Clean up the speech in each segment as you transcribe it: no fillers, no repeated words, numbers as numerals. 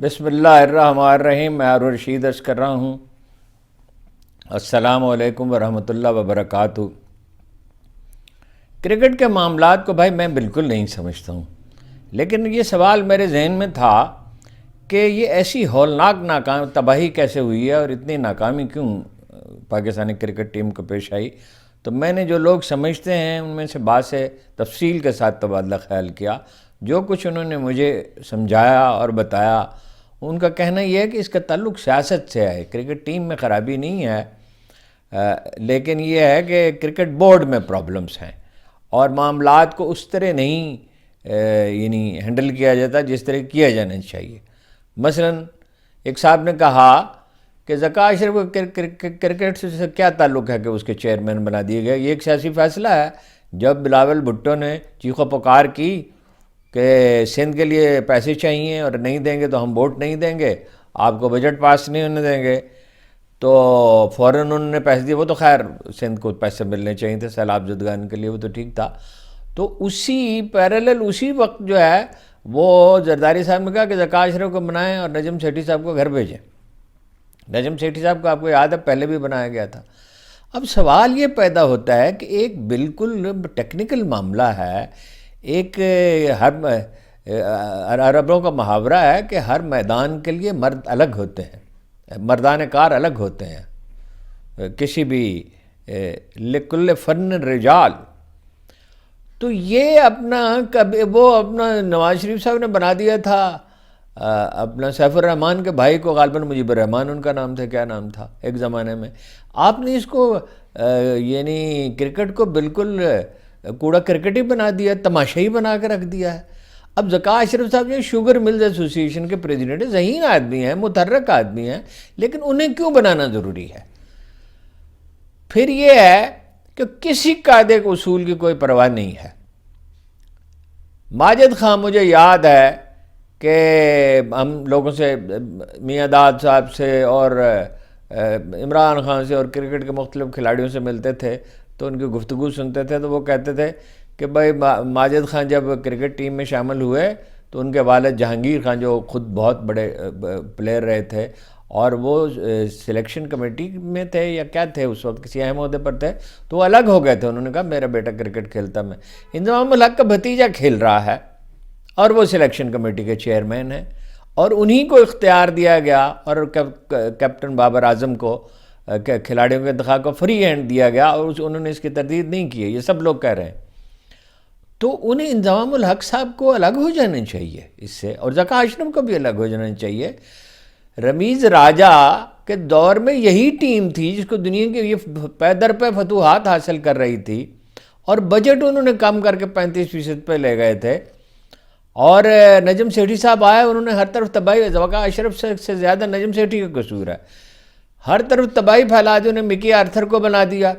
بسم اللہ الرحمن الرحیم. میں ہارون رشید عرض کر رہا ہوں. السلام علیکم ورحمۃ اللہ وبرکاتہ. کرکٹ کے معاملات کو بھائی میں بالکل نہیں سمجھتا ہوں، لیکن یہ سوال میرے ذہن میں تھا کہ یہ ایسی ہولناک تباہی کیسے ہوئی ہے اور اتنی ناکامی کیوں پاکستانی کرکٹ ٹیم کو پیش آئی. تو میں نے جو لوگ سمجھتے ہیں ان میں سے بعض سے تفصیل کے ساتھ تبادلہ خیال کیا. جو کچھ انہوں نے مجھے سمجھایا اور بتایا، ان کا کہنا یہ ہے کہ اس کا تعلق سیاست سے ہے. کرکٹ ٹیم میں خرابی نہیں ہے، لیکن یہ ہے کہ کرکٹ بورڈ میں پرابلمز ہیں اور معاملات کو اس طرح نہیں ہینڈل کیا جاتا جس طرح کیا جانا چاہیے. مثلا ایک صاحب نے کہا کہ ذکا اشرف کو کرکٹ سے کیا تعلق ہے کہ اس کے چیئرمین بنا دیے گئے. یہ ایک سیاسی فیصلہ ہے. جب بلاول بھٹو نے چیخ و پکار کی کہ سندھ کے لیے پیسے چاہیے اور نہیں دیں گے تو ہم ووٹ نہیں دیں گے، آپ کو بجٹ پاس نہیں ہونے دیں گے، تو فوراً انہوں نے پیسے دیے. وہ تو خیر سندھ کو پیسے ملنے چاہیے تھے سیلاب زدگان کے لیے، وہ تو ٹھیک تھا. تو اسی پیرالل اسی وقت جو ہے وہ زرداری صاحب نے کہا کہ ذکا اشرف کو بنائیں اور نجم سیٹھی صاحب کو گھر بھیجیں. نجم سیٹھی صاحب کو آپ کو یاد ہے پہلے بھی بنایا گیا تھا. اب سوال یہ پیدا ہوتا ہے کہ ایک بالکل ٹیکنیکل معاملہ ہے. ایک عربوں کا محاورہ ہے کہ ہر میدان کے لیے مرد الگ ہوتے ہیں، مردان کار الگ ہوتے ہیں، کسی بھی لکل فن رجال. تو یہ وہ اپنا نواز شریف صاحب نے بنا دیا تھا اپنا سیف الرحمان کے بھائی کو، غالباً مجیب الرحمان ان کا نام تھا، کیا نام تھا ایک زمانے میں. آپ نے اس کو کرکٹ کو بالکل کوڑا کرکٹ ہی بنا دیا، تماشائی بنا کے رکھ دیا ہے. اب ذکا اشرف صاحب جو شوگر ملز ایسوسی ایشن کے پریزیڈنٹ، ذہین آدمی ہیں، متحرک آدمی ہیں، لیکن انہیں کیوں بنانا ضروری ہے؟ پھر یہ ہے کہ کسی قاعدے کے اصول کی کوئی پرواہ نہیں ہے. ماجد خان مجھے یاد ہے کہ ہم لوگوں سے، میاں داد صاحب سے اور عمران خان سے اور کرکٹ کے مختلف کھلاڑیوں سے ملتے تھے تو ان کی گفتگو سنتے تھے، تو وہ کہتے تھے کہ بھائی ماجد خان جب کرکٹ ٹیم میں شامل ہوئے تو ان کے والد جہانگیر خان جو خود بہت بڑے پلیئر رہے تھے اور وہ سلیکشن کمیٹی میں تھے یا کیا تھے اس وقت، کسی اہم عہدے پر تھے، تو وہ الگ ہو گئے تھے. انہوں نے کہا میرا بیٹا کرکٹ کھیلتا، میں انضمام الحق کا بھتیجا کھیل رہا ہے اور وہ سلیکشن کمیٹی کے چیئرمین ہیں، اور انہی کو اختیار دیا گیا اور کیپٹن بابر اعظم کو کھلاڑیوں کے انتخاب کو فری ہینڈ دیا گیا اور انہوں نے اس کی تردید نہیں کی ہے. یہ سب لوگ کہہ رہے ہیں. تو انہیں انضمام الحق صاحب کو الگ ہو جانا چاہیے اس سے، اور ذکا اشرف کو بھی الگ ہو جانا چاہیے. رمیز راجہ کے دور میں یہی ٹیم تھی جس کو دنیا کی یہ پے در پہ فتوحات حاصل کر رہی تھی، اور بجٹ انہوں نے کم کر کے 35% پہ لے گئے تھے. اور نجم سیٹھی صاحب آئے، انہوں نے ہر طرف تباہی، ذکا اشرف سے زیادہ نجم سیٹھی کا قصور ہے، ہر طرف تباہی پھیلا دی. انہیں مکی آرتھر کو بنا دیا،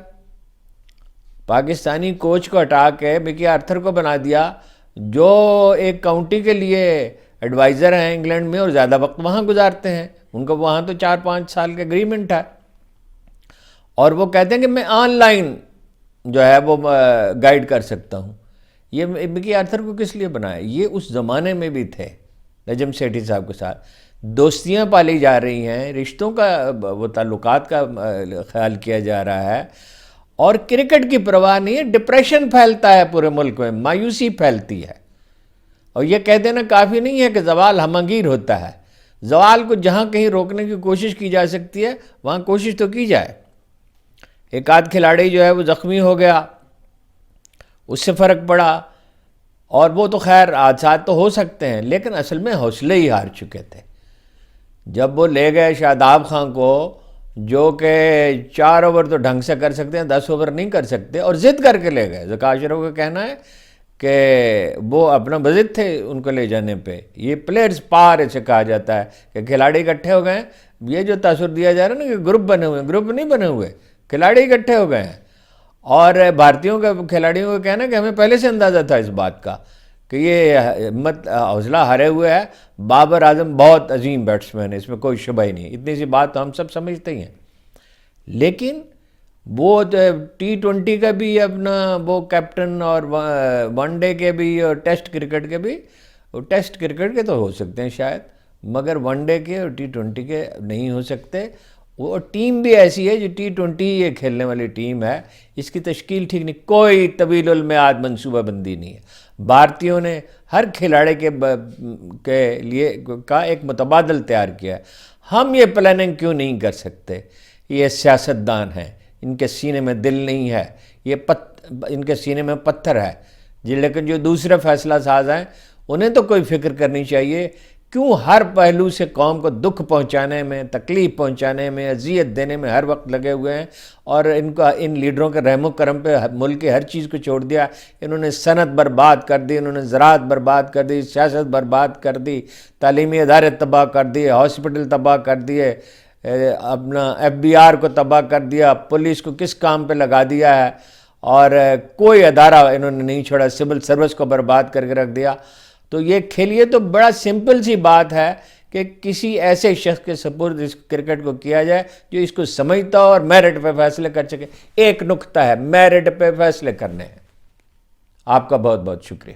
پاکستانی کوچ کو ہٹا کے مکی آرتھر کو بنا دیا، جو ایک کاؤنٹی کے لیے ایڈوائزر ہیں انگلینڈ میں اور زیادہ وقت وہاں گزارتے ہیں. ان کو وہاں تو 4-5 سال کا اگریمنٹ ہے، اور وہ کہتے ہیں کہ میں آن لائن جو ہے وہ گائیڈ کر سکتا ہوں. یہ مکی آرتھر کو کس لیے بنایا؟ یہ اس زمانے میں بھی تھے نجم سیٹھی صاحب کے ساتھ. دوستیاں پالی جا رہی ہیں، رشتوں کا وہ تعلقات کا خیال کیا جا رہا ہے، اور کرکٹ کی پرواہ نہیں ہے. ڈپریشن پھیلتا ہے پورے ملک میں، مایوسی پھیلتی ہے، اور یہ کہہ دینا کافی نہیں ہے کہ زوال ہمگیر ہوتا ہے. زوال کو جہاں کہیں روکنے کی کوشش کی جا سکتی ہے وہاں کوشش تو کی جائے. ایک آدھ کھلاڑی جو ہے وہ زخمی ہو گیا، اس سے فرق پڑا، اور وہ تو خیر حادثات تو ہو سکتے ہیں، لیکن اصل میں حوصلے ہی ہار چکے تھے. جب وہ لے گئے شاداب خان کو، جو کہ 4 اوور تو ڈھنگ سے کر سکتے ہیں، 10 اوور نہیں کر سکتے، اور ضد کر کے لے گئے. ذکا اشرف کا کہنا ہے کہ وہ اپنا بضد تھے ان کو لے جانے پہ. یہ پلیئرز پار اسے کہا جاتا ہے کہ کھلاڑی اکٹھے ہو گئے ہیں. یہ جو تاثر دیا جا رہا ہے نا کہ گروپ بنے ہوئے ہیں، گروپ نہیں بنے ہوئے، کھلاڑی اکٹھے ہو گئے ہیں. اور بھارتیوں کا، کھلاڑیوں کا کہنا ہے کہ ہمیں پہلے سے اندازہ تھا اس بات کا کہ یہ حوصلہ ہارے ہوئے ہے. بابر اعظم بہت عظیم بیٹسمین ہے، اس میں کوئی شبہ ہی نہیں، اتنی سی بات تو ہم سب سمجھتے ہی ہیں. لیکن وہ T20 کا بھی اپنا وہ کیپٹن، اور ون ڈے کے بھی، اور ٹیسٹ کرکٹ کے بھی. ٹیسٹ کرکٹ کے تو ہو سکتے ہیں شاید، مگر ون ڈے کے اور T20 کے نہیں ہو سکتے. وہ ٹیم بھی ایسی ہے جو T20 یہ کھیلنے والی ٹیم ہے, اس کی تشکیل ٹھیک نہیں, کوئی طویل المیعاد منصوبہ بندی نہیں ہے. بھارتیوں نے ہر کھلاڑی کے لیے کا ایک متبادل تیار کیا ہے. ہم یہ پلاننگ کیوں نہیں کر سکتے؟ یہ سیاستدان ہیں, ان کے سینے میں دل نہیں ہے, ان کے سینے میں پتھر ہے لیکن جو دوسرے فیصلہ ساز ہیں انہیں تو کوئی فکر کرنی چاہیے. کیوں ہر پہلو سے قوم کو دکھ پہنچانے میں, تکلیف پہنچانے میں, اذیت دینے میں ہر وقت لگے ہوئے ہیں, اور ان لیڈروں کے رحم و کرم پہ ملک کی ہر چیز کو چھوڑ دیا. انہوں نے صنعت برباد کر دی, انہوں نے زراعت برباد کر دی, سیاست برباد کر دی, تعلیمی ادارے تباہ کر دیے, ہاسپٹل تباہ کر دیے, اپنا FBR کو تباہ کر دیا, پولیس کو کس کام پہ لگا دیا ہے, اور کوئی ادارہ انہوں نے نہیں چھوڑا, سول سروس کو برباد کر کے رکھ دیا. تو یہ کھیلیے تو بڑا سمپل سی بات ہے کہ کسی ایسے شخص کے سپرد اس کرکٹ کو کیا جائے جو اس کو سمجھتا ہو اور میرٹ پہ فیصلے کر سکے. ایک نقطہ ہے, میرٹ پہ فیصلے کرنے ہیں. آپ کا بہت بہت شکریہ.